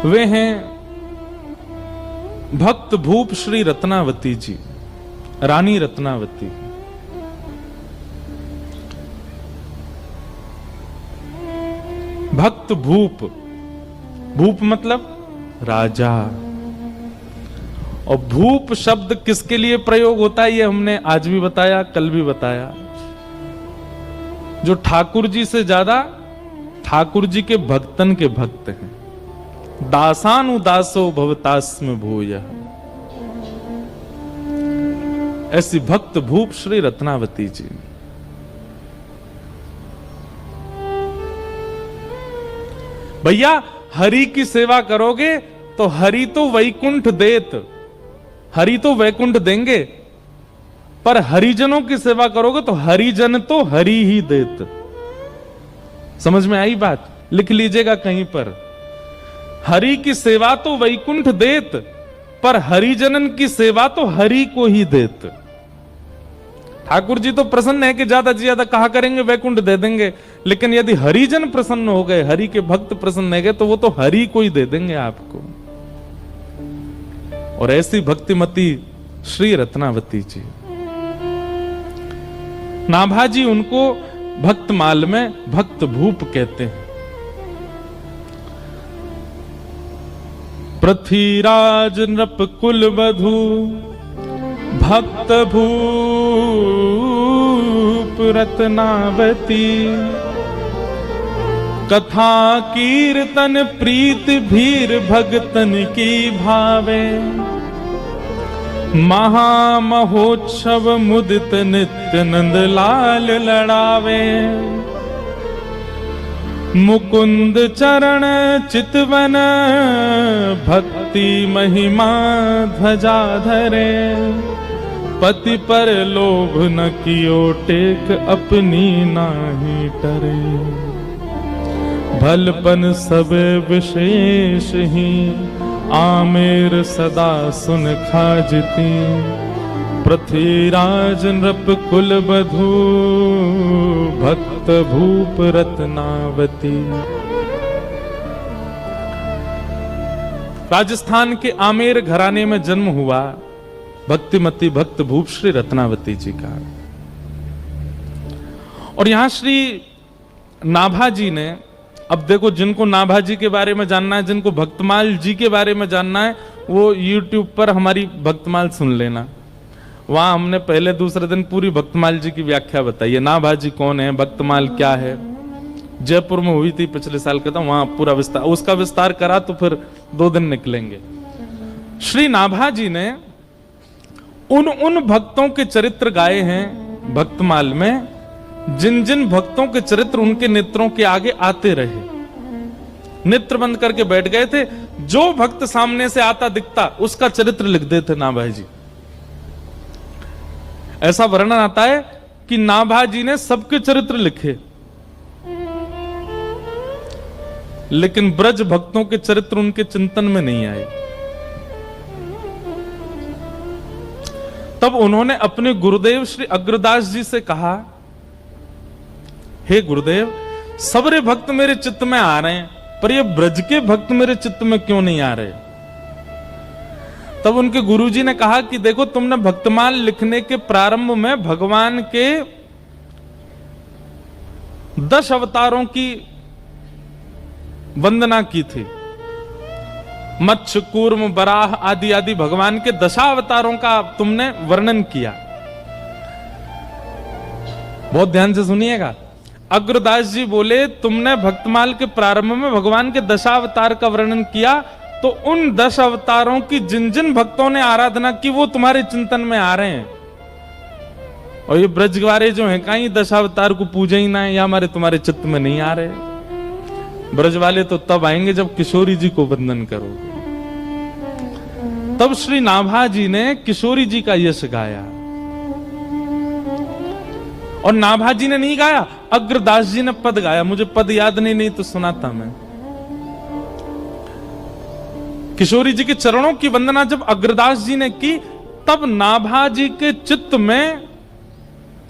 वे हैं भक्त भूप श्री रत्नावती जी, रानी रत्नावती। भक्त भूप, भूप मतलब राजा। और भूप शब्द किसके लिए प्रयोग होता है ये हमने आज भी बताया, कल भी बताया। जो ठाकुर जी से ज्यादा ठाकुर जी के भक्तन के भक्त हैं। दासानुदासो भवतास्म भूयः, ऐसी भक्त भूप श्री रत्नावती जी। भैया हरि की सेवा करोगे तो हरि तो वैकुंठ देत, हरि तो वैकुंठ देंगे, पर हरिजनों की सेवा करोगे तो हरिजन तो हरि ही देत। समझ में आई बात? लिख लीजिएगा कहीं पर। हरि की सेवा तो वैकुंठ देत, पर हरिजनन की सेवा तो हरि को ही देत। ठाकुर जी तो प्रसन्न है कि ज्यादा से ज्यादा कहा करेंगे वैकुंठ दे देंगे, लेकिन यदि हरिजन प्रसन्न हो गए, हरि के भक्त प्रसन्न हो गए, तो वो तो हरि को ही दे देंगे आपको। और ऐसी भक्तिमती श्री रत्नावती जी, नाभाजी उनको भक्तमाल में भक्त भूप कहते हैं। पृथ्वीराज नृप कुल वधु भक्त भूप रत्नावती, कथा कीर्तन प्रीत भीर भगतन की भावे, महामहोत्सव मुदित नित्य नंद लाल लड़ावे, मुकुंद चरण चितवन भक्ति महिमा ध्वजा धरे, पति पर लोभ न कियो टेक अपनी नाही टरे, भलपन सब विशेष ही आमेर सदा सुन खाजती, पृथ्वीराज नृप कुल बधू भक्त भूप रत्नावती। राजस्थान के आमेर घराने में जन्म हुआ भक्तिमती भक्त भूप श्री रत्नावती जी का। और यहां श्री नाभाजी ने, अब देखो जिनको नाभाजी के बारे में जानना है, जिनको भक्तमाल जी के बारे में जानना है, वो YouTube पर हमारी भक्तमाल सुन लेना। वहां हमने पहले दूसरे दिन पूरी भक्तमाल जी की व्याख्या बताई है। नाभाजी कौन है, भक्तमाल क्या है, जयपुर में हुई थी पिछले साल का था, वहां पूरा विस्तार, उसका विस्तार करा तो फिर 2 दिन निकलेंगे। श्री नाभाजी ने उन भक्तों के चरित्र गाए हैं भक्तमाल में, जिन जिन भक्तों के चरित्र उनके नेत्रों के आगे आते रहे, नेत्र बंद करके बैठ गए थे। जो भक्त सामने से आता दिखता उसका चरित्र लिख देते नाभाजी। ऐसा वर्णन आता है कि नाभाजी ने सबके चरित्र लिखे, लेकिन ब्रज भक्तों के चरित्र उनके चिंतन में नहीं आए। तब उन्होंने अपने गुरुदेव श्री अग्रदास जी से कहा, हे गुरुदेव, सबरे भक्त मेरे चित्त में आ रहे हैं, पर ये ब्रज के भक्त मेरे चित्त में क्यों नहीं आ रहे? तब उनके गुरुजी ने कहा कि देखो, तुमने भक्तमाल लिखने के प्रारंभ में भगवान के 10 अवतारों की वंदना की थी। मत्स्य, कूर्म, बराह आदि आदि भगवान के 10 अवतारों का तुमने वर्णन किया। बहुत ध्यान से सुनिएगा। अग्रदास जी बोले, तुमने भक्तमाल के प्रारंभ में भगवान के 10 अवतार का वर्णन किया, तो उन 10 अवतारों की जिन जिन भक्तों ने आराधना की वो तुम्हारे चिंतन में आ रहे हैं। और ये ब्रजवारे जो हैं, कहीं 10 अवतार को पूजा ही ना है, या हमारे तुम्हारे चित्त में नहीं आ रहे। ब्रज वाले तो तब आएंगे जब किशोरी जी को वंदन करोगे। तब श्री नाभाजी ने किशोरी जी का यश गाया। और नाभाजी ने नहीं गाया, अग्रदास जी ने पद गाया। मुझे पद याद नहीं तो सुनाता मैं। किशोरी जी के चरणों की वंदना जब अग्रदास जी ने की, तब नाभाजी के चित्त में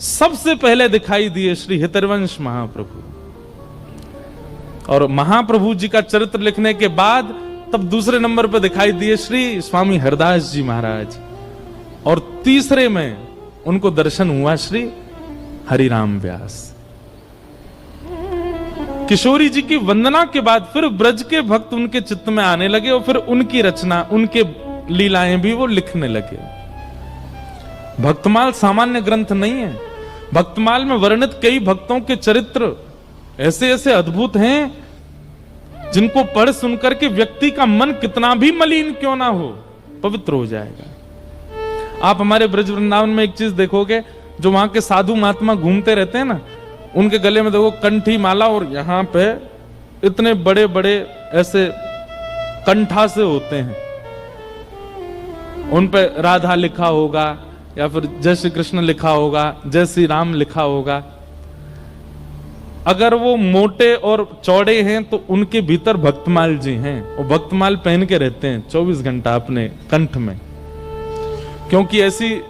सबसे पहले दिखाई दिए श्री हितरवंश महाप्रभु। और महाप्रभु जी का चरित्र लिखने के बाद तब दूसरे नंबर पर दिखाई दिए श्री स्वामी हरदास जी महाराज, और तीसरे में उनको दर्शन हुआ श्री हरिराम व्यास। किशोरी जी की वंदना के बाद फिर ब्रज के भक्त उनके चित्त में आने लगे और फिर उनकी रचना, उनके लीलाएं भी वो लिखने लगे। भक्तमाल सामान्य ग्रंथ नहीं है। भक्तमाल में वर्णित कई भक्तों के चरित्र ऐसे ऐसे अद्भुत हैं जिनको पढ़ सुनकर के व्यक्ति का मन कितना भी मलिन क्यों ना हो, पवित्र हो जाएगा। आप हमारे ब्रज वृंदावन में एक चीज देखोगे, जो वहां के साधु महात्मा घूमते रहते हैं ना, उनके गले में देखो कंठी माला, और यहां पे इतने बड़े बड़े ऐसे कंठा से होते हैं, उन पे राधा लिखा होगा या फिर जय श्री कृष्ण लिखा होगा, जय श्री राम लिखा होगा। अगर वो मोटे और चौड़े हैं तो उनके भीतर भक्तमाल जी हैं, वो भक्तमाल पहन के रहते हैं 24 घंटा अपने कंठ में, क्योंकि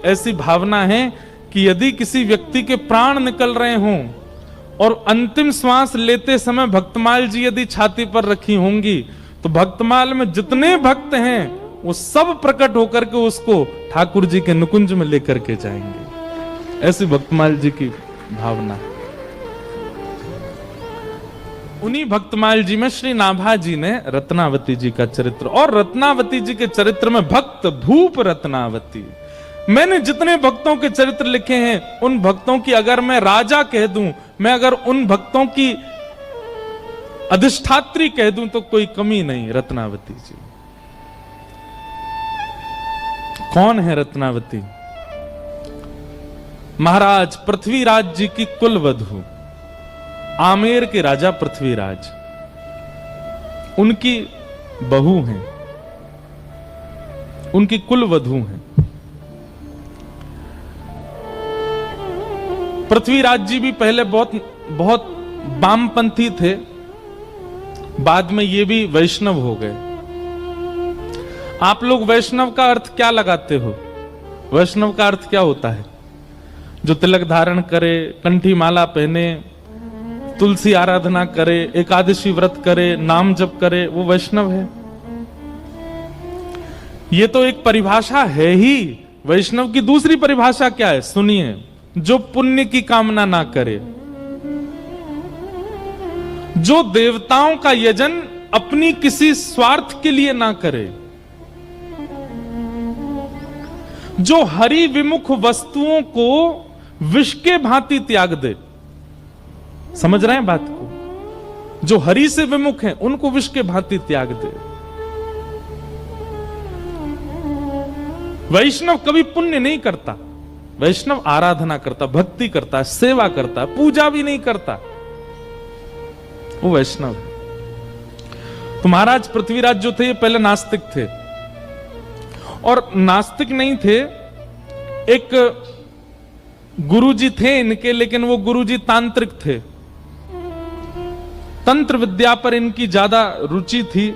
ऐसी भावना है कि यदि किसी व्यक्ति के प्राण निकल रहे हों और अंतिम श्वास लेते समय भक्तमाल जी यदि छाती पर रखी होंगी, तो भक्तमाल में जितने भक्त हैं वो सब प्रकट होकर के उसको ठाकुर जी के नुकुंज में लेकर के जाएंगे। ऐसी भक्तमाल जी की भावना है। उन्हीं भक्तमाल जी में श्री नाभा जी ने रत्नावती जी का चरित्र, और रत्नावती जी के चरित्र में भक्त भूप रत्नावती। मैंने जितने भक्तों के चरित्र लिखे हैं, उन भक्तों की अगर मैं राजा कह दूं, मैं अगर उन भक्तों की अधिष्ठात्री कह दूं तो कोई कमी नहीं। रत्नावती जी कौन है? रत्नावती महाराज पृथ्वीराज जी की कुलवधू, आमेर के राजा पृथ्वीराज, उनकी बहू हैं, उनकी कुलवधू हैं। पृथ्वीराज जी भी पहले बहुत वामपंथी थे, बाद में ये भी वैष्णव हो गए। आप लोग वैष्णव का अर्थ क्या लगाते हो? वैष्णव का अर्थ क्या होता है? जो तिलक धारण करे, कंठी माला पहने, तुलसी आराधना करे, एकादशी व्रत करे, नाम जप करे, वो वैष्णव है। ये तो एक परिभाषा है ही। वैष्णव की दूसरी परिभाषा क्या है? सुनिए, जो पुण्य की कामना ना करे, जो देवताओं का यजन अपनी किसी स्वार्थ के लिए ना करे, जो हरि विमुख वस्तुओं को विष के भांति त्याग दे। समझ रहे हैं बात को? जो हरि से विमुख हैं उनको विष के भांति त्याग दे। वैष्णव कभी पुण्य नहीं करता, वैष्णव आराधना करता, भक्ति करता, सेवा करता, पूजा भी नहीं करता, वो वैष्णव है। तो महाराज पृथ्वीराज जो थे ये पहले नास्तिक थे, और नास्तिक नहीं थे, एक गुरुजी थे इनके, लेकिन वो गुरुजी तांत्रिक थे। तंत्र विद्या पर इनकी ज्यादा रुचि थी,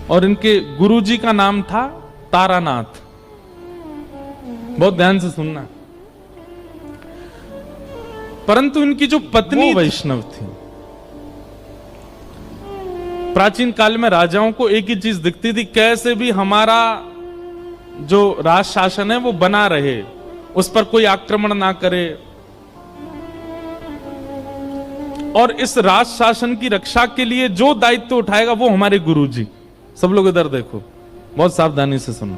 और इनके गुरुजी का नाम था तारानाथ। बहुत ध्यान से सुनना। परंतु इनकी जो पत्नी वैष्णव थी। प्राचीन काल में राजाओं को एक ही चीज दिखती थी, कैसे भी हमारा जो राज शासन है वो बना रहे, उस पर कोई आक्रमण ना करे, और इस राज शासन की रक्षा के लिए जो दायित्व उठाएगा वो हमारे गुरुजी। सब लोग इधर देखो, बहुत सावधानी से सुनो।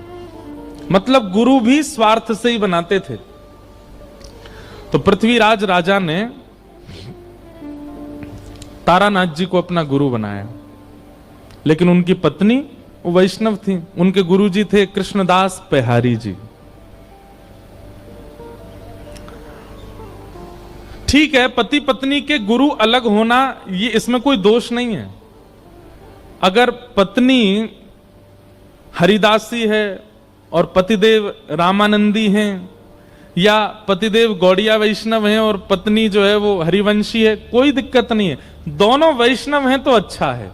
मतलब गुरु भी स्वार्थ से ही बनाते थे। तो पृथ्वीराज राजा ने तारानाथ जी को अपना गुरु बनाया, लेकिन उनकी पत्नी वो वैष्णव थी। उनके गुरुजी थे कृष्णदास पेहारी जी। ठीक है, पति पत्नी के गुरु अलग होना, ये इसमें कोई दोष नहीं है। अगर पत्नी हरिदासी है और पतिदेव रामानंदी हैं, या पतिदेव गौड़िया वैष्णव हैं और पत्नी जो है वो हरिवंशी है, कोई दिक्कत नहीं है। दोनों वैष्णव हैं तो अच्छा है।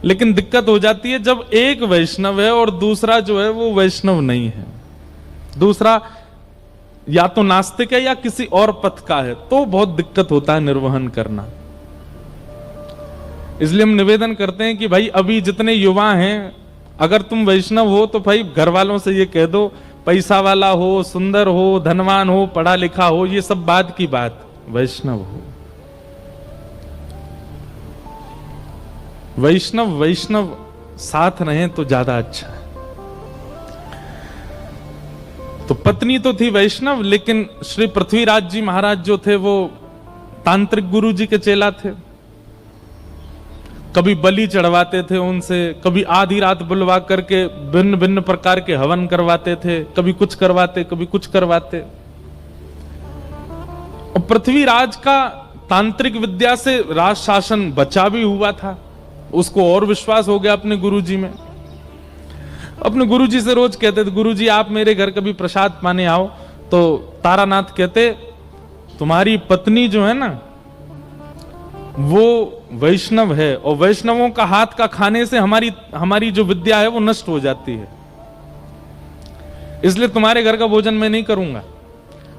लेकिन दिक्कत हो जाती है जब एक वैष्णव है और दूसरा जो है वो वैष्णव नहीं है, दूसरा या तो नास्तिक है या किसी और पथ का है, तो बहुत दिक्कत होता है निर्वहन करना। इसलिए हम निवेदन करते हैं कि भाई अभी जितने युवा हैं, अगर तुम वैष्णव हो तो भाई घर वालों से ये कह दो, पैसा वाला हो, सुंदर हो, धनवान हो, पढ़ा लिखा हो, ये सब बाद की बात, वैष्णव हो। वैष्णव वैष्णव साथ रहे तो ज्यादा अच्छा है। तो पत्नी तो थी वैष्णव, लेकिन श्री पृथ्वीराज जी महाराज जो थे वो तांत्रिक गुरु जी के चेला थे। कभी बलि चढ़वाते थे उनसे, कभी आधी रात बुलवा करके भिन्न भिन्न प्रकार के हवन करवाते थे, कभी कुछ करवाते कभी कुछ करवाते। और पृथ्वीराज का तांत्रिक विद्या से राज शासन बचा भी हुआ था, उसको और विश्वास हो गया अपने गुरुजी में। अपने गुरुजी से रोज कहते थे, गुरुजी आप मेरे घर कभी प्रसाद पाने आओ, तो तारानाथ कहते तुम्हारी पत्नी जो है ना वो वैष्णव है, और वैष्णवों का हाथ का खाने से हमारी जो विद्या है वो नष्ट हो जाती है, इसलिए तुम्हारे घर का भोजन मैं नहीं करूंगा।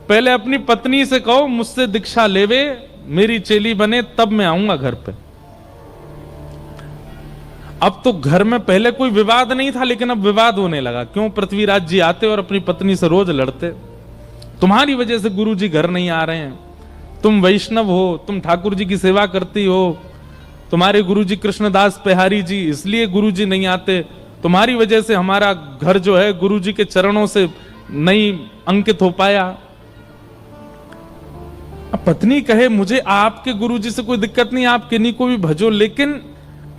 पहले अपनी पत्नी से कहो मुझसे दीक्षा लेवे, मेरी चेली बने, तब मैं आऊंगा घर पे। अब तो घर में पहले कोई विवाद नहीं था, लेकिन अब विवाद होने लगा। क्यों? पृथ्वीराज जी आते और अपनी पत्नी से रोज लड़ते, तुम्हारी वजह से गुरु जी घर नहीं आ रहे हैं, तुम वैष्णव हो, तुम ठाकुर जी की सेवा करती हो, तुम्हारे गुरु जी कृष्णदास बिहारी जी इसलिए गुरु जी नहीं आते, तुम्हारी वजह से हमारा घर जो है गुरु जी के चरणों से नहीं अंकित हो पाया। अब पत्नी कहे मुझे आपके गुरु जी से कोई दिक्कत नहीं, आप किन्हीं को भी भजो, लेकिन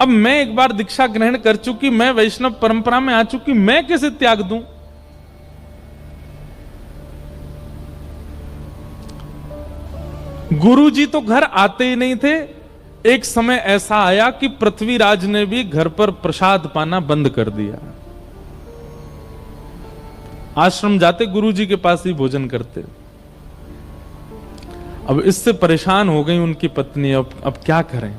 अब मैं एक बार दीक्षा ग्रहण कर चुकी, मैं वैष्णव परंपरा में आ चुकी, मैं कैसे त्याग दूं? गुरुजी तो घर आते ही नहीं थे। एक समय ऐसा आया कि पृथ्वीराज ने भी घर पर प्रसाद पाना बंद कर दिया, आश्रम जाते गुरुजी के पास ही भोजन करते। अब इससे परेशान हो गई उनकी पत्नी, अब क्या करें?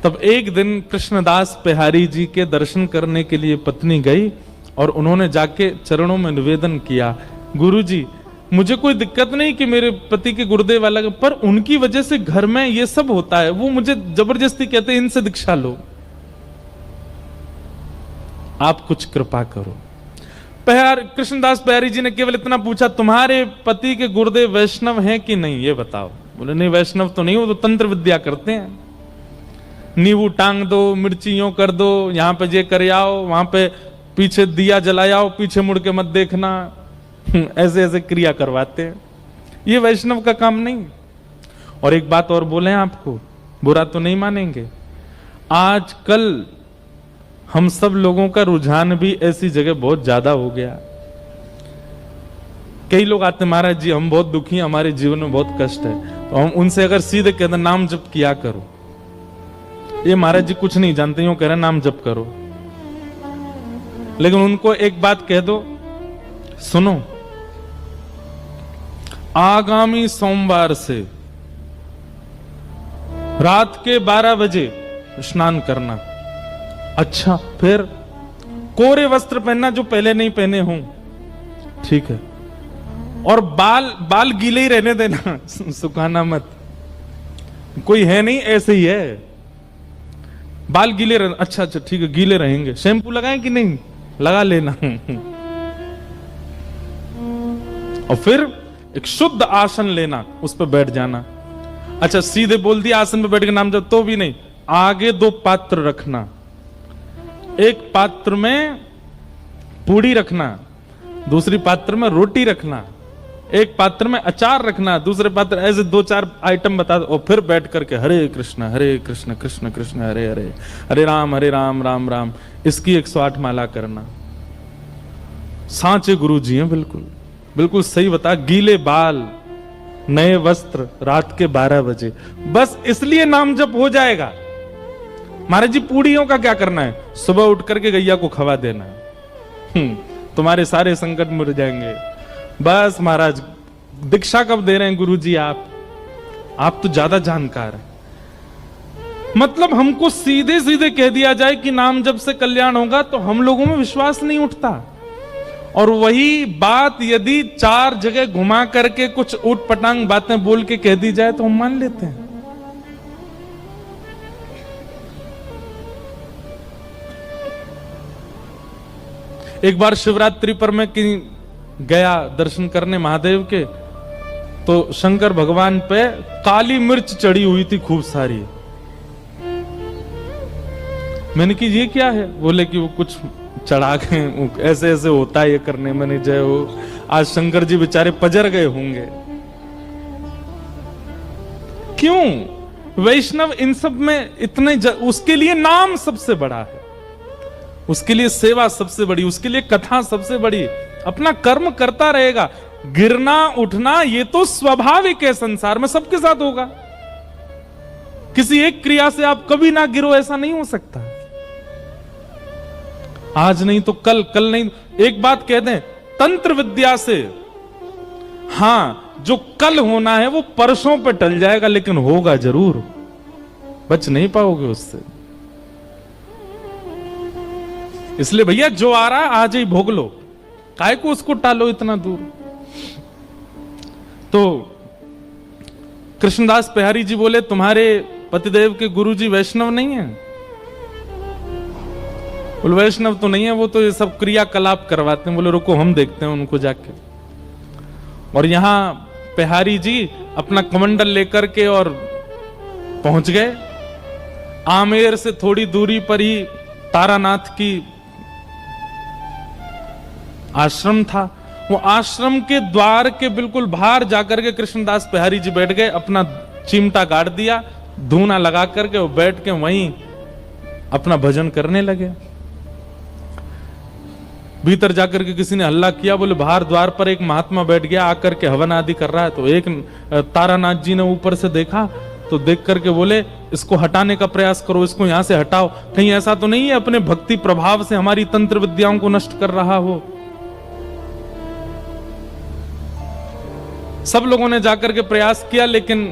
तब एक दिन कृष्णदास बिहारी जी के दर्शन करने के लिए पत्नी गई और उन्होंने जाके चरणों में निवेदन किया, गुरुजी मुझे कोई दिक्कत नहीं कि मेरे पति के गुर्दे वाला, पर उनकी वजह से घर में ये सब होता है, वो मुझे जबरदस्ती कहते हैं इनसे दीक्षा लो, आप कुछ कृपा करो। कृष्णदास बिहारी जी ने केवल इतना पूछा, तुम्हारे पति के गुर्दे वैष्णव हैं कि नहीं, ये बताओ। बोले नहीं वैष्णव तो नहीं, वो तो तंत्र विद्या करते हैं, नींबू टांग दो, मिर्ची यूं कर दो, यहां पे ये कर आओ, वहां पे पीछे दिया जलाओ, पीछे मुड़ के मत देखना, ऐसे ऐसे क्रिया करवाते हैं, ये वैष्णव का काम नहीं। और एक बात और बोले आपको, बुरा तो नहीं मानेंगे, आजकल हम सब लोगों का रुझान भी ऐसी जगह बहुत ज्यादा हो गया। कई लोग आते महाराज जी हम बहुत दुखी हैं, हमारे जीवन में बहुत कष्ट है, तो हम उनसे अगर सीधे कहते नाम जप किया करो, ये महाराज जी कुछ नहीं जानते, यूं कह रहे नाम जप करो, लेकिन उनको एक बात कह दो, सुनो आगामी सोमवार से रात के 12 बजे स्नान करना। अच्छा, फिर कोरे वस्त्र पहनना जो पहले नहीं पहने हों, ठीक है, और बाल गीले ही रहने देना, सुखाना मत, कोई है नहीं ऐसे ही है, बाल गीले रहना। अच्छा अच्छा ठीक है, गीले रहेंगे, शैम्पू लगाएं कि नहीं, लगा लेना। और फिर एक शुद्ध आसन लेना, उस पर बैठ जाना। अच्छा सीधे बोल दिया आसन पे बैठ के नाम जब, तो भी नहीं, आगे 2 पात्र रखना, एक पात्र में पूड़ी रखना, दूसरी पात्र में रोटी रखना, एक पात्र में अचार रखना, दूसरे पात्र, ऐसे 2-4 आइटम बता दो, और फिर बैठ करके हरे कृष्ण कृष्ण कृष्ण हरे हरे, हरे राम राम राम, इसकी 108 माला करना। सांचे गुरु जी हैं, बिल्कुल बिल्कुल सही बता, गीले बाल, नए वस्त्र, रात के 12 बजे, बस इसलिए नाम जप हो जाएगा। महाराज जी पूड़ियों का क्या करना है, सुबह उठ करके गैया को खवा देना, तुम्हारे सारे संकट मिट जाएंगे। बस महाराज दीक्षा कब दे रहे हैं गुरु जी आप तो ज्यादा जानकार हैं। मतलब हमको सीधे सीधे कह दिया जाए कि नाम जप से कल्याण होगा, तो हम लोगों में विश्वास नहीं उठता। और वही बात यदि 4 जगह घुमा करके कुछ ऊट पटांग बातें बोल के कह दी जाए तो हम मान लेते हैं। एक बार शिवरात्रि पर मैं कहीं गया दर्शन करने महादेव के, तो शंकर भगवान पे काली मिर्च चढ़ी हुई थी खूब सारी। मैंने कि ये क्या है? बोले कि वो कुछ चढ़ा के ऐसे ऐसे होता है ये करने। मैंने जय हो, आज शंकर जी बेचारे पजर गए होंगे। क्यों? वैष्णव इन सब में इतने उसके लिए नाम सबसे बड़ा है, उसके लिए सेवा सबसे बड़ी, उसके लिए कथा सबसे बड़ी। अपना कर्म करता रहेगा। गिरना उठना ये तो स्वाभाविक है, संसार में सबके साथ होगा। किसी एक क्रिया से आप कभी ना गिरो ऐसा नहीं हो सकता। आज नहीं तो कल, कल नहीं। एक बात कह दें, तंत्र विद्या से हां जो कल होना है वो परसों पे टल जाएगा, लेकिन होगा जरूर, बच नहीं पाओगे उससे। इसलिए भैया जो आ रहा है आज ही भोग लो, काय को उसको टालो इतना दूर। तो कृष्णदास बिहारी जी बोले, तुम्हारे पतिदेव के गुरुजी वैष्णव नहीं है? बोले वैष्णव तो नहीं है, वो तो ये सब क्रियाकलाप करवाते हैं। बोले रुको हम देखते हैं उनको जाके। और यहां बिहारी जी अपना कमंडल लेकर के और पहुंच गए। आमेर से थोड़ी दूरी पर ही तारानाथ की आश्रम था। वो आश्रम के द्वार के बिल्कुल बाहर जाकर के कृष्णदास बिहारी जी बैठ गए, अपना चिमटा गाड़ दिया, धूना लगा करके वो बैठ के वहीं अपना भजन करने लगे। भीतर जाकर के किसी ने हल्ला किया, बोले बाहर द्वार पर एक महात्मा बैठ गया, आकर के हवन आदि कर रहा है। तो एक तारानाथ जी ने ऊपर से देखा, तो देख करके बोले इसको हटाने का प्रयास करो, इसको यहां से हटाओ, कहीं ऐसा तो नहीं है अपने भक्ति प्रभाव से हमारी तंत्र विद्याओं को नष्ट कर रहा हो। सब लोगों ने जाकर के प्रयास किया, लेकिन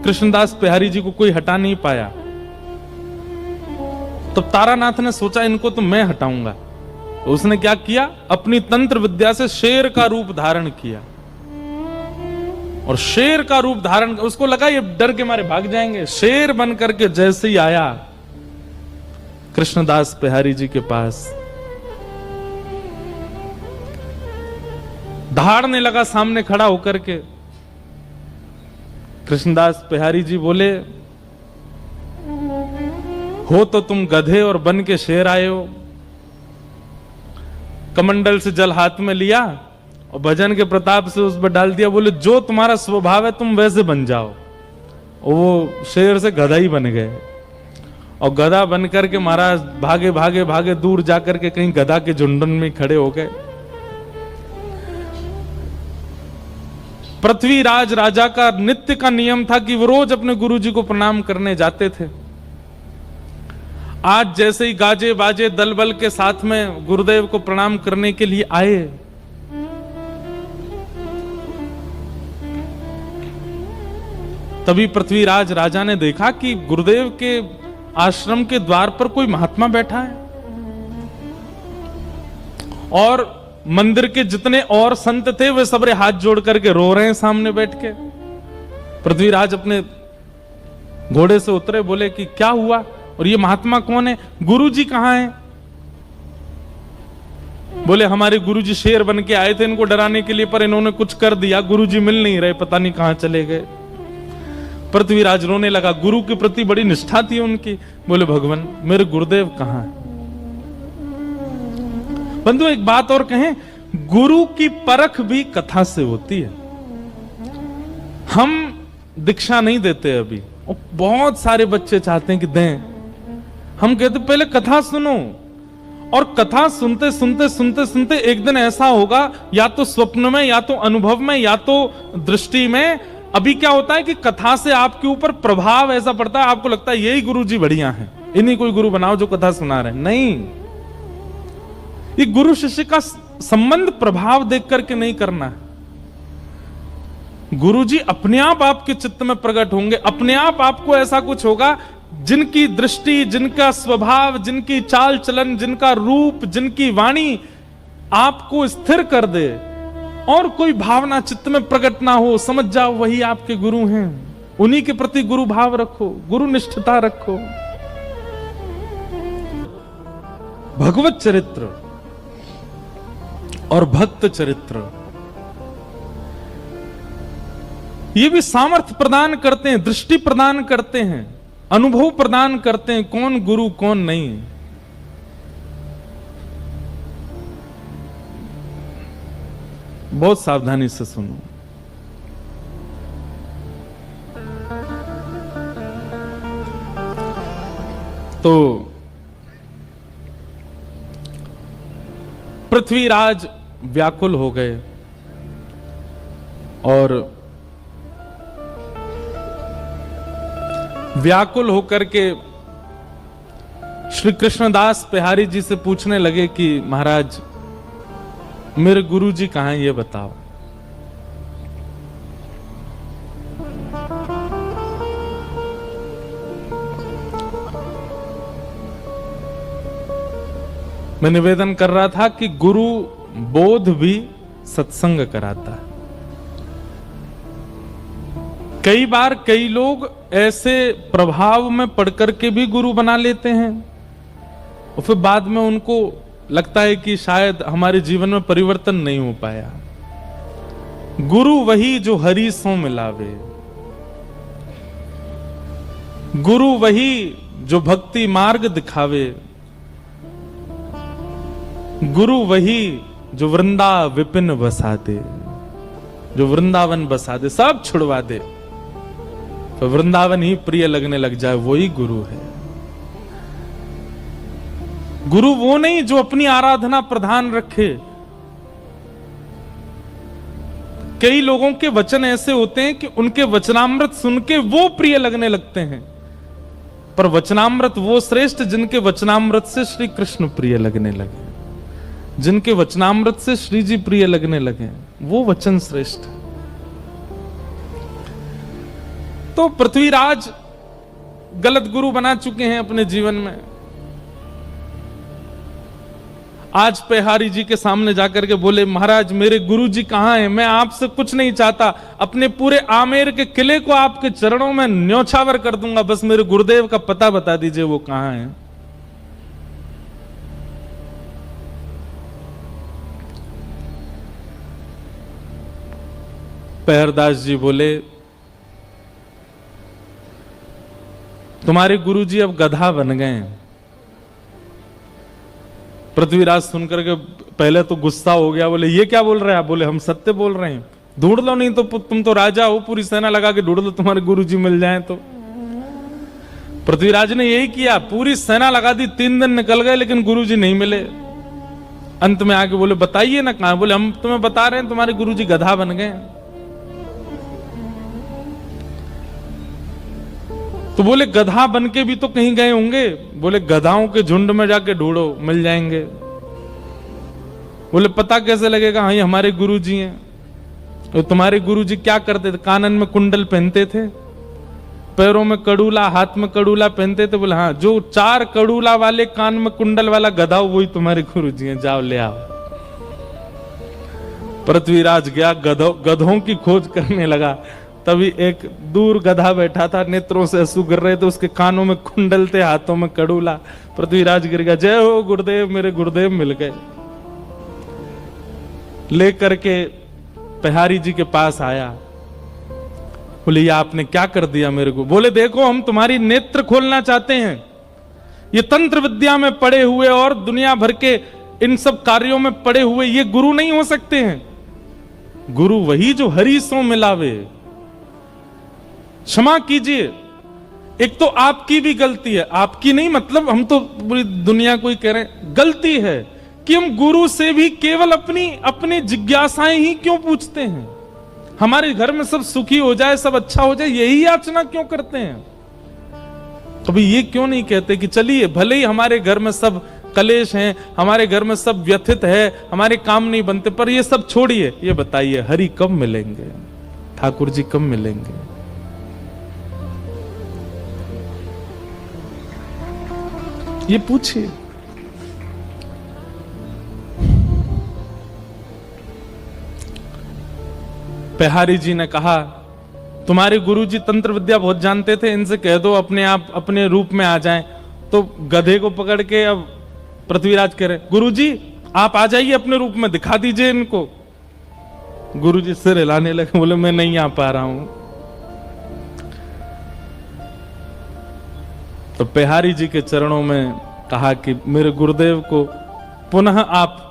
कृष्णदास बिहारी जी को कोई हटा नहीं पाया। तो तारानाथ ने सोचा इनको तो मैं हटाऊंगा। तो उसने क्या किया, अपनी तंत्र विद्या से शेर का रूप धारण किया। और शेर का रूप धारण, उसको लगा ये डर के मारे भाग जाएंगे। शेर बन करके जैसे ही आया कृष्णदास बिहारी जी के पास, दहाड़ने लगा सामने खड़ा होकर के। कृष्णदास बिहारी जी बोले, हो तो तुम गधे और बन के शेर आए हो। कमंडल से जल हाथ में लिया और भजन के प्रताप से उस पर डाल दिया। बोले जो तुम्हारा स्वभाव है तुम वैसे बन जाओ। और वो शेर से गधा ही बन गए। और गधा बन करके महाराज भागे भागे भागे दूर जाकर के कहीं गधा के झुंडन में खड़े हो गए। पृथ्वीराज राजा का नित्य का नियम था कि वो रोज अपने गुरुजी को प्रणाम करने जाते थे। आज जैसे ही गाजे बाजे दल बल के साथ में गुरुदेव को प्रणाम करने के लिए आए, तभी पृथ्वीराज राजा ने देखा कि गुरुदेव के आश्रम के द्वार पर कोई महात्मा बैठा है और मंदिर के जितने और संत थे वे सबरे हाथ जोड़ करके रो रहे हैं सामने बैठ के। पृथ्वीराज अपने घोड़े से उतरे, बोले कि क्या हुआ और ये महात्मा कौन है, गुरुजी कहां हैं? बोले हमारे गुरुजी शेर बन के आए थे इनको डराने के लिए, पर इन्होंने कुछ कर दिया, गुरुजी मिल नहीं रहे, पता नहीं कहां चले गए। पृथ्वीराज रोने लगा। गुरु के प्रति बड़ी निष्ठा थी उनकी। बोले भगवान मेरे गुरुदेव कहां है? बंधु एक बात और कहें, गुरु की परख भी कथा से होती है। हम दीक्षा नहीं देते अभी, और बहुत सारे बच्चे चाहते हैं कि दें। हम कहते पहले कथा सुनो, और कथा सुनते सुनते सुनते सुनते एक दिन ऐसा होगा, या तो स्वप्न में, या तो अनुभव में, या तो दृष्टि में। अभी क्या होता है कि कथा से आपके ऊपर प्रभाव ऐसा पड़ता है, आपको लगता है यही गुरुजी बढ़िया है, इन्हीं कोई गुरु बनाओ जो कथा सुना रहे हैं। नहीं, ये गुरु शिष्य का संबंध प्रभाव देख करके नहीं करना है। गुरुजी अपने आप आपके चित्त में प्रकट होंगे, अपने आप आपको ऐसा कुछ होगा जिनकी दृष्टि, जिनका स्वभाव, जिनकी चाल चलन, जिनका रूप, जिनकी वाणी आपको स्थिर कर दे, और कोई भावना चित्त में प्रकट ना हो, समझ जाओ वही आपके गुरु हैं। उन्हीं के प्रति गुरु भाव रखो, गुरु निष्ठता रखो। भगवत चरित्र और भक्त चरित्र, ये भी सामर्थ्य प्रदान करते हैं, दृष्टि प्रदान करते हैं, अनुभव प्रदान करते हैं, कौन गुरु कौन नहीं। बहुत सावधानी से सुनो। तो पृथ्वीराज व्याकुल हो गए और व्याकुल होकर के श्री कृष्णदास बिहारी जी से पूछने लगे कि महाराज मेरे गुरु जी कहां हैं, ये बताओ। मैं निवेदन कर रहा था कि गुरु बोध भी सत्संग कराता है। कई बार कई लोग ऐसे प्रभाव में पढ़कर के भी गुरु बना लेते हैं और फिर बाद में उनको लगता है कि शायद हमारे जीवन में परिवर्तन नहीं हो पाया। गुरु वही जो हरि सो मिलावे, गुरु वही जो भक्ति मार्ग दिखावे, गुरु वही जो वृंदा विपिन बसा दे, जो वृंदावन बसा दे, सब छुड़वा दे तो वृंदावन ही प्रिय लगने लग जाए, वही गुरु है। गुरु वो नहीं जो अपनी आराधना प्रधान रखे। कई लोगों के वचन ऐसे होते हैं कि उनके वचनामृत सुन के वो प्रिय लगने लगते हैं, पर वचनामृत वो श्रेष्ठ जिनके वचनामृत से श्री कृष्ण प्रिय लगने लगे, जिनके वचनामृत से श्री जी प्रिय लगने लगे, वो वचन श्रेष्ठ। तो पृथ्वीराज गलत गुरु बना चुके हैं अपने जीवन में। आज बिहारी जी के सामने जाकर के बोले महाराज मेरे गुरु जी कहां हैं, मैं आपसे कुछ नहीं चाहता, अपने पूरे आमेर के किले को आपके चरणों में न्योछावर कर दूंगा, बस मेरे गुरुदेव का पता बता दीजिए वो कहां हैं। पहरदास जी बोले तुम्हारे गुरुजी अब गधा बन गए हैं। पृथ्वीराज सुनकर के पहले तो गुस्सा हो गया, बोले ये क्या बोल रहे हैं आप? बोले हम सत्य बोल रहे हैं, ढूंढ लो, नहीं तो तुम तो राजा हो, पूरी सेना लगा के ढूंढ लो, तुम्हारे गुरुजी मिल जाएं तो। पृथ्वीराज ने यही किया, पूरी सेना लगा दी, 3 दिन निकल गए लेकिन गुरुजी नहीं मिले। अंत में आके बोले बताइए ना कहां? बोले हम तुम्हें बता रहे हैं तुम्हारे गुरुजी गधा बन गए। तो बोले गधा बन के भी तो कहीं गए होंगे। बोले गधाओं के झुंड में जाके ढूंढो, मिल जाएंगे। बोले पता कैसे लगेगा? हाँ ये हमारे गुरुजी हैं। तो तुम्हारे गुरुजी क्या करते थे? कानन में कुंडल पहनते थे, पैरों में कड़ूला, हाथ में कड़ूला पहनते थे। बोले हाँ जो 4 कड़ूला वाले कान में कुंडल वाला गधा हो वही तुम्हारे गुरुजी हैं, जाओ ले आओ। पृथ्वीराज गया, गधों की खोज करने लगा। तभी एक दूर गधा बैठा था, नेत्रों से आंसू गिर रहे थे, उसके कानों में कुंडल थे, हाथों में कड़ूला। पृथ्वीराज गिर गया, जय हो गुरुदेव, मेरे गुरुदेव मिल गए। लेकर के बिहारी जी के पास आया, बोले ये आपने क्या कर दिया मेरे को? बोले देखो हम तुम्हारी नेत्र खोलना चाहते हैं। ये तंत्र विद्या में पड़े हुए और दुनिया भर के इन सब कार्यों में पड़े हुए ये गुरु नहीं हो सकते हैं। गुरु वही जो हरि सो मिलावे। क्षमा कीजिए, एक तो आपकी भी गलती है, आपकी नहीं मतलब हम तो पूरी दुनिया को ही कह रहे हैं, गलती है कि हम गुरु से भी केवल अपनी जिज्ञासाएं ही क्यों पूछते हैं। हमारे घर में सब सुखी हो जाए, सब अच्छा हो जाए, यही याचना क्यों करते हैं? कभी ये क्यों नहीं कहते कि चलिए भले ही हमारे घर में सब कलेश हैं, हमारे घर में सब व्यथित है, हमारे काम नहीं बनते, पर ये सब छोड़िए, ये बताइए हरि कब मिलेंगे, ठाकुर जी कब मिलेंगे? ये पूछिए। बिहारी जी ने कहा तुम्हारे गुरुजी तंत्र विद्या बहुत जानते थे, इनसे कह दो अपने आप अपने रूप में आ जाएं। तो गधे को पकड़ के अब पृथ्वीराज कह रहे गुरुजी आप आ जाइए अपने रूप में, दिखा दीजिए इनको। गुरुजी सिर हिलाने लगे, बोले मैं नहीं आ पा रहा हूं। तो पेहारी जी के चरणों में कहा कि मेरे गुरुदेव को पुनः आप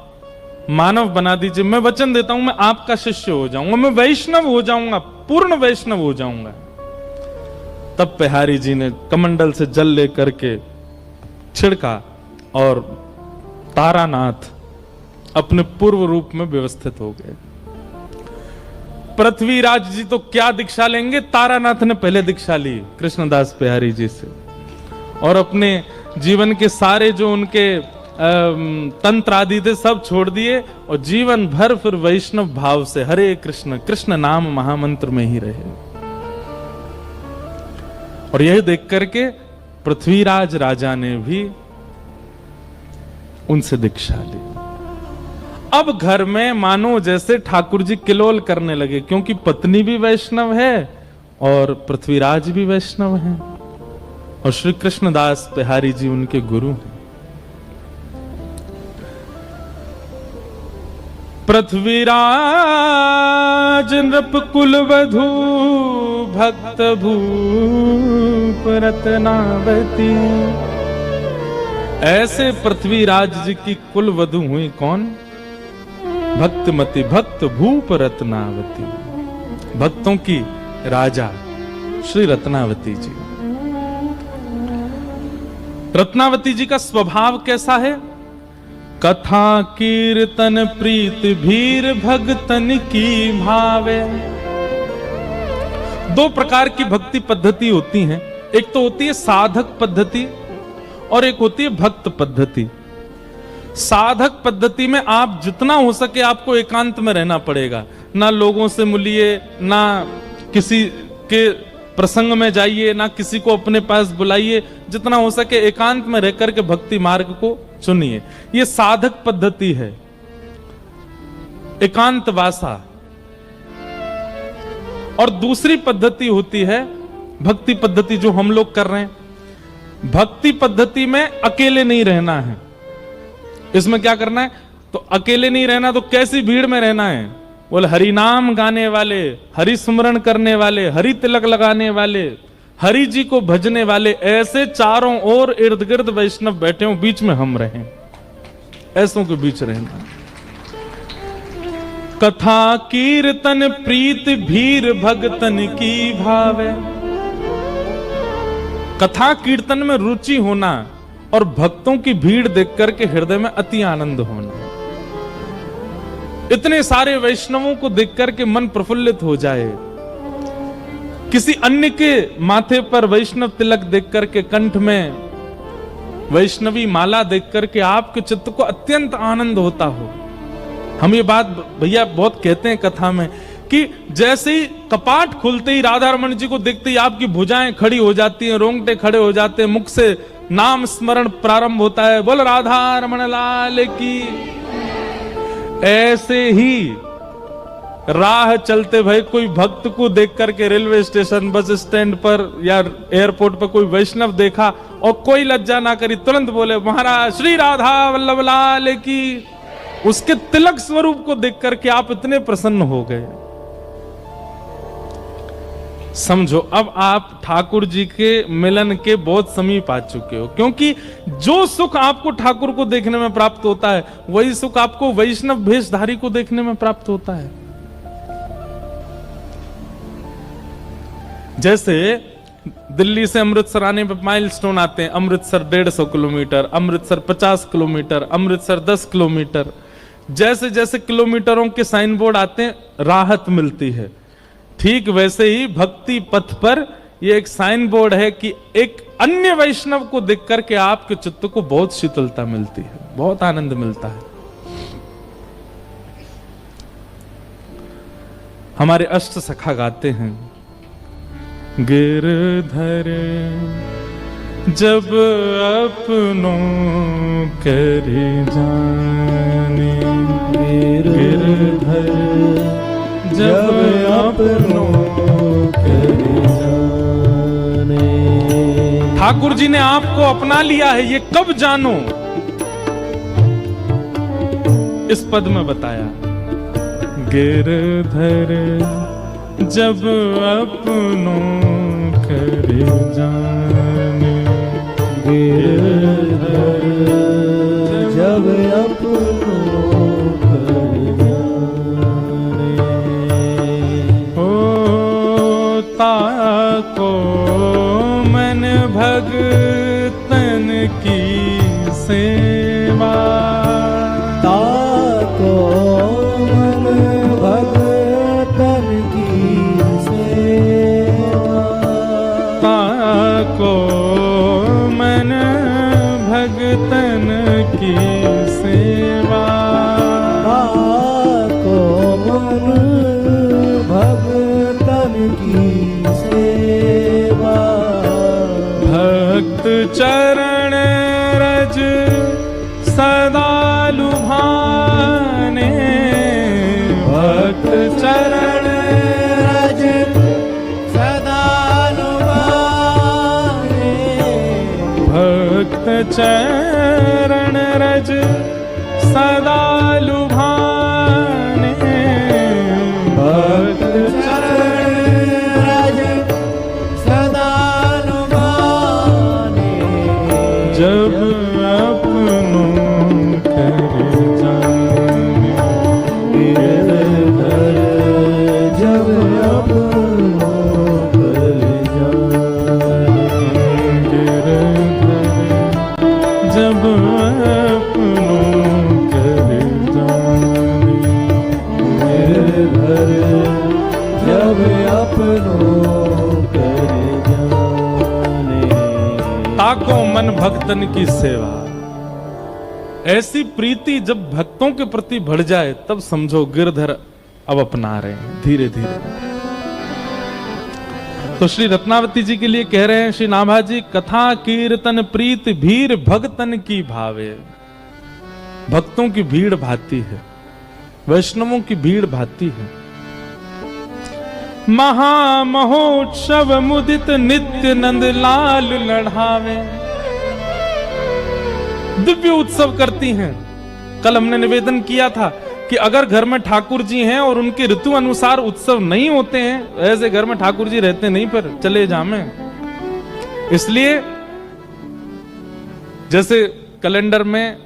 मानव बना दीजिए। मैं वचन देता हूं मैं आपका शिष्य हो जाऊंगा, मैं वैष्णव हो जाऊंगा, पूर्ण वैष्णव हो जाऊंगा। तब पेहारी जी ने कमंडल से जल लेकर के छिड़का और तारानाथ अपने पूर्व रूप में व्यवस्थित हो गए। पृथ्वीराज जी तो क्या दीक्षा लेंगे, तारानाथ ने पहले दीक्षा ली कृष्णदास पेहारी जी से, और अपने जीवन के सारे जो उनके तंत्र आदि थे सब छोड़ दिए और जीवन भर फिर वैष्णव भाव से हरे कृष्ण कृष्ण नाम महामंत्र में ही रहे। और यह देख करके पृथ्वीराज राजा ने भी उनसे दीक्षा ली। अब घर में मानो जैसे ठाकुर जी किलोल करने लगे, क्योंकि पत्नी भी वैष्णव है और पृथ्वीराज भी वैष्णव हैं और श्री कृष्णदास पेहारी जी उनके गुरु हैं। पृथ्वीराज नृप कुल वधू भक्त भूप रत्नावती। ऐसे पृथ्वीराज जी की कुल वधू हुई कौन? भक्तमती, भक्त भूप रत्नावती, भक्तों की राजा श्री रत्नावती जी। रत्नावती जी का स्वभाव कैसा है? कथा कीर्तन प्रीत भीर भगतन की भावे। दो प्रकार की भक्ति पद्धति होती हैं, एक तो होती है साधक पद्धति और एक होती है भक्त पद्धति। साधक पद्धति में आप जितना हो सके आपको एकांत में रहना पड़ेगा, ना लोगों से मिलिए, ना किसी के प्रसंग में जाइए, ना किसी को अपने पास बुलाइए, जितना हो सके एकांत में रहकर के भक्ति मार्ग को चुनिए। ये साधक पद्धति है, एकांत वासा। और दूसरी पद्धति होती है भक्ति पद्धति, जो हम लोग कर रहे हैं। भक्ति पद्धति में अकेले नहीं रहना है। इसमें क्या करना है? तो अकेले नहीं रहना, तो कैसी भीड़ में रहना है? बोले हरि नाम गाने वाले, हरि स्मरण करने वाले, हरि तिलक लगाने वाले, हरि जी को भजने वाले, ऐसे चारों ओर इर्द गिर्द वैष्णव बैठे हो, बीच में हम रहें, ऐसों के बीच रहना। कथा कीर्तन प्रीत भीर भगतन की भावे। कथा कीर्तन में रुचि होना और भक्तों की भीड़ देख करके हृदय में अति आनंद होना। इतने सारे वैष्णवों को देख करके मन प्रफुल्लित हो जाए। किसी अन्य के माथे पर वैष्णव तिलक देख करके, कंठ में वैष्णवी माला देख करके आपके चित्त को अत्यंत आनंद होता हो। हम ये बात भैया बहुत कहते हैं कथा में कि जैसे ही कपाट खुलते ही राधा रमन जी को देखते ही आपकी भुजाएं खड़ी हो जाती हैं, रोंगटे खड़े हो जाते हैं, मुख से नाम स्मरण प्रारंभ होता है, बोल राधा रमन लाल की। ऐसे ही राह चलते भाई कोई भक्त को देख करके रेलवे स्टेशन, बस स्टैंड पर या एयरपोर्ट पर कोई वैष्णव देखा और कोई लज्जा ना करी, तुरंत बोले महाराज श्री राधा वल्लभ लाल की। उसके तिलक स्वरूप को देख करके आप इतने प्रसन्न हो गए। समझो अब आप ठाकुर जी के मिलन के बहुत समीप आ चुके हो, क्योंकि जो सुख आपको ठाकुर को देखने में प्राप्त होता है वही सुख आपको वैष्णव भेषधारी को देखने में प्राप्त होता है। जैसे दिल्ली से अमृतसर आने पे माइलस्टोन आते हैं, Amritsar 150 kilometre, Amritsar 50 kilometre, Amritsar 10 kilometre. जैसे जैसे किलोमीटरों के साइन बोर्ड आते हैं राहत मिलती है। ठीक वैसे ही भक्ति पथ पर यह एक साइन बोर्ड है कि एक अन्य वैष्णव को देख करके आपके चित्त को बहुत शीतलता मिलती है, बहुत आनंद मिलता है। हमारे अष्ट सखा गाते हैं, गिरधर जब अपनों कर जाने, गिरधर जब अपनों कर जाने। ठाकुर जी ने आपको अपना लिया है, ये कब जानो? इस पद में बताया, गिरधर जब अपनों कर जाने, गिरधर जब अपनों कर जाने, होता को मन भगतन की सेवा, ताको मन भगतन की सेवा, ताको मन भगतन की सेवा, ताको मन भगतन की सेवा, भक्त चरण रज सदा लुभाने, भक्त चरण रज सदा लुभाने, भक्त चरण रज सदा लुभाने, भक्त चरण रज सदा लुभाने, जब अपनों कर जाने, गिरधर जब अपनों कर जाने, गिरधर जब अपनों कर जाने, गिरधर जब अपनों कर जाने, ताको मन भक्तन की सेवा। ऐसी प्रीति जब भक्तों के प्रति बढ़ जाए तब समझो गिरधर अब अपना रहे हैं धीरे धीरे। तो श्री रत्नावती जी के लिए कह रहे हैं श्री नाभाजी, कथा कीर्तन प्रीत भीर भक्तन की भावे। भक्तों की भीड़ भाती है, वैष्णवों की भीड़ भाती है। महामहोत्सव मुदित नित्य नंद लाल लढ़ावे। दिव्य उत्सव करती हैं। कल हमने निवेदन किया था कि अगर घर में ठाकुर जी हैं और उनके ऋतु अनुसार उत्सव नहीं होते हैं, ऐसे घर में ठाकुर जी रहते नहीं, पर चले जामे। इसलिए जैसे कैलेंडर में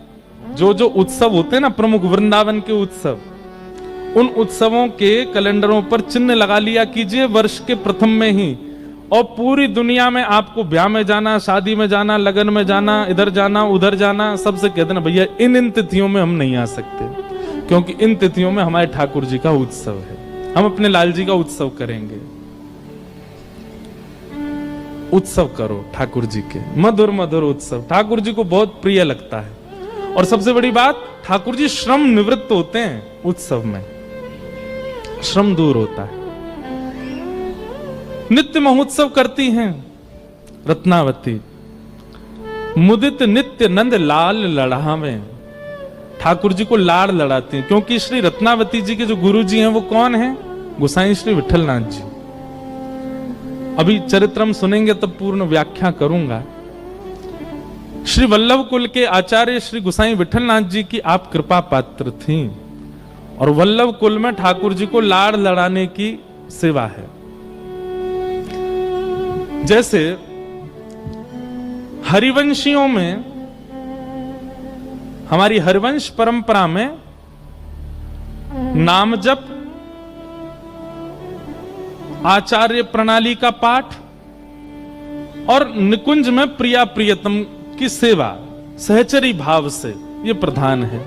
जो जो उत्सव होते हैं ना, प्रमुख वृंदावन के उत्सव, उन उत्सवों के कैलेंडरों पर चिन्ह लगा लिया कीजिए वर्ष के प्रथम में ही। और पूरी दुनिया में आपको ब्याह में जाना, शादी में जाना, लगन में जाना, इधर जाना उधर जाना, सबसे कहते ना भैया इन तिथियों में हम नहीं आ सकते, क्योंकि इन तिथियों में हमारे ठाकुर जी का उत्सव है, हम अपने लाल जी का उत्सव करेंगे। उत्सव करो ठाकुर जी के, मधुर मधुर उत्सव ठाकुर जी को बहुत प्रिय लगता है। और सबसे बड़ी बात, ठाकुर जी श्रम निवृत्त होते हैं उत्सव में, श्रम दूर होता है। नित्य महोत्सव करती हैं रत्नावती। मुदित नित्य नंद लाल लढ़ावे। ठाकुर जी को लाड़ लड़ाते हैं, क्योंकि श्री रत्नावती जी के जो गुरु जी हैं वो कौन हैं? गोसाई श्री विठलनाथ जी। अभी चरित्रम सुनेंगे तब पूर्ण व्याख्या करूंगा। श्री वल्लभ कुल के आचार्य श्री गोसाई विठलनाथ जी की आप कृपा पात्र थी, और वल्लभ कुल में ठाकुर जी को लाड़ लड़ाने की सेवा है। जैसे हरिवंशियों में, हमारी हरिवंश परंपरा में नाम जप, आचार्य प्रणाली का पाठ और निकुंज में प्रिया प्रियतम की सेवा सहचरी भाव से, ये प्रधान है।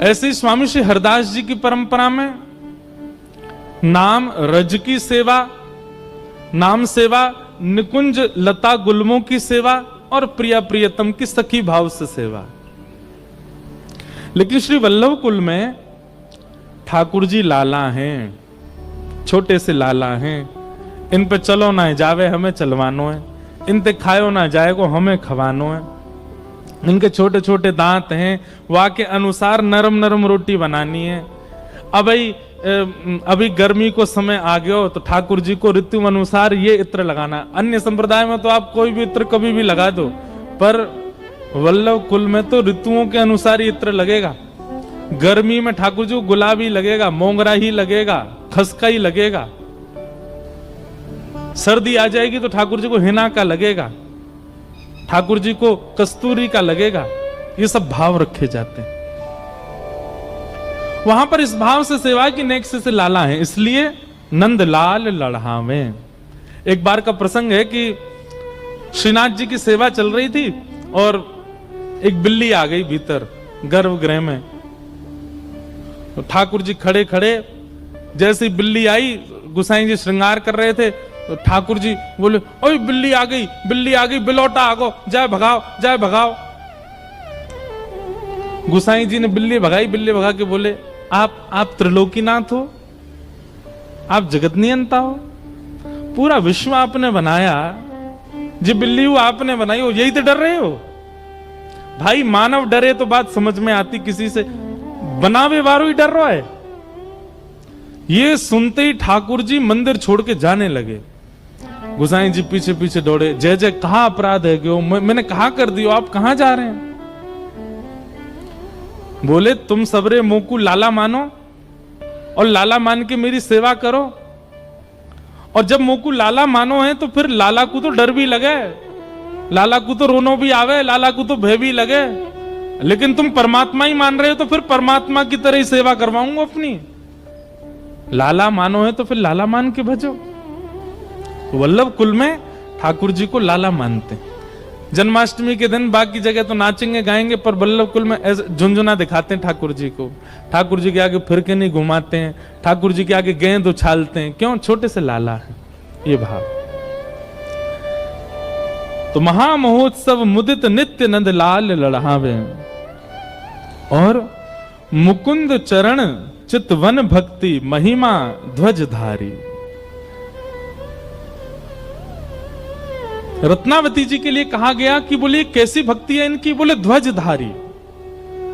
ऐसे ही स्वामी श्री हरदास जी की परंपरा में नाम रज की सेवा, नाम सेवा, निकुंज लता गुलमों की सेवा और प्रिया प्रियतम की सखी भाव से सेवा। लेकिन श्री वल्लभ कुल में ठाकुर जी लाला हैं, छोटे से लाला हैं। इन पे चलो ना जावे हमें चलवानो है, इन पे खायो ना जाए को हमें खवानो है। इनके छोटे छोटे दांत हैं, वहां के अनुसार नरम नरम रोटी बनानी है। अब भाई अभी गर्मी को समय आ गया हो तो ठाकुर जी को ऋतु अनुसार ये इत्र लगाना। अन्य संप्रदाय में तो आप कोई भी इत्र कभी भी लगा दो, पर वल्लभ कुल में तो ऋतुओं के अनुसार ही इत्र लगेगा। गर्मी में ठाकुर जी को गुलाबी लगेगा, मोंगरा ही लगेगा, खसका ही लगेगा। सर्दी आ जाएगी तो ठाकुर जी को हिना का लगेगा, ठाकुर जी को कस्तूरी का लगेगा। ये सब भाव रखे जाते हैं वहां पर। इस भाव से सेवा की नेक से लाला है, इसलिए नंदलाल लड़हावे। एक बार का प्रसंग है कि श्रीनाथ जी की सेवा चल रही थी और एक बिल्ली आ गई भीतर गर्भगृह में। तो ठाकुर जी खड़े खड़े, जैसे बिल्ली आई, गुसाई जी श्रृंगार कर रहे थे, तो ठाकुर जी बोले, ओए बिल्ली आ गई, बिल्ली आ गई, बिलौटा आगो, जाए भगाओ, जाए भगाओ। गुसाई जी ने बिल्ली भगाई, बिल्ली भगा के बोले, आप त्रिलोकीनाथ हो, आप जगत नियंता हो, पूरा विश्व आपने बनाया, जी बिल्ली हो आपने बनाई हो, यही तो डर रहे हो। भाई मानव डरे तो बात समझ में आती, किसी से बनावे वारो ही डर रहा है। ये सुनते ही ठाकुर जी मंदिर छोड़ के जाने लगे। गुसाई जी पीछे पीछे दौड़े, जय जय कहा अपराध है क्यों, मैंने कहा कर दियो, आप कहां जा रहे हैं। बोले तुम सबरे मुंह को लाला मानो और लाला मान के मेरी सेवा करो, और जब मुंह को लाला मानो है तो फिर लाला को तो डर भी लगे, लाला को तो रोनो भी आवे, लाला को तो भय भी लगे, लेकिन तुम परमात्मा ही मान रहे हो तो फिर परमात्मा की तरह ही सेवा करवाऊंगा अपनी। लाला मानो है तो फिर लाला मान के भजो। वल्लभ कुल में ठाकुर जी को लाला मानते। जन्माष्टमी के दिन बाकी जगह तो नाचेंगे गाएंगे, पर वल्लभ कुल में ऐसे झुंझुना दिखाते हैं ठाकुर जी को। ठाकुर जी के आगे फिर के नहीं घुमाते हैं, ठाकुर जी के आगे गेंद उछालते हैं, क्यों, छोटे से लाला है ये भाव। तो महामहोत्सव मुदित नित्य नंद लाल लड़हावे, और मुकुंद चरण चितवन भक्ति महिमा ध्वजधारी। रत्नावती जी के लिए कहा गया कि बोले कैसी भक्ति है इनकी, बोले ध्वजधारी।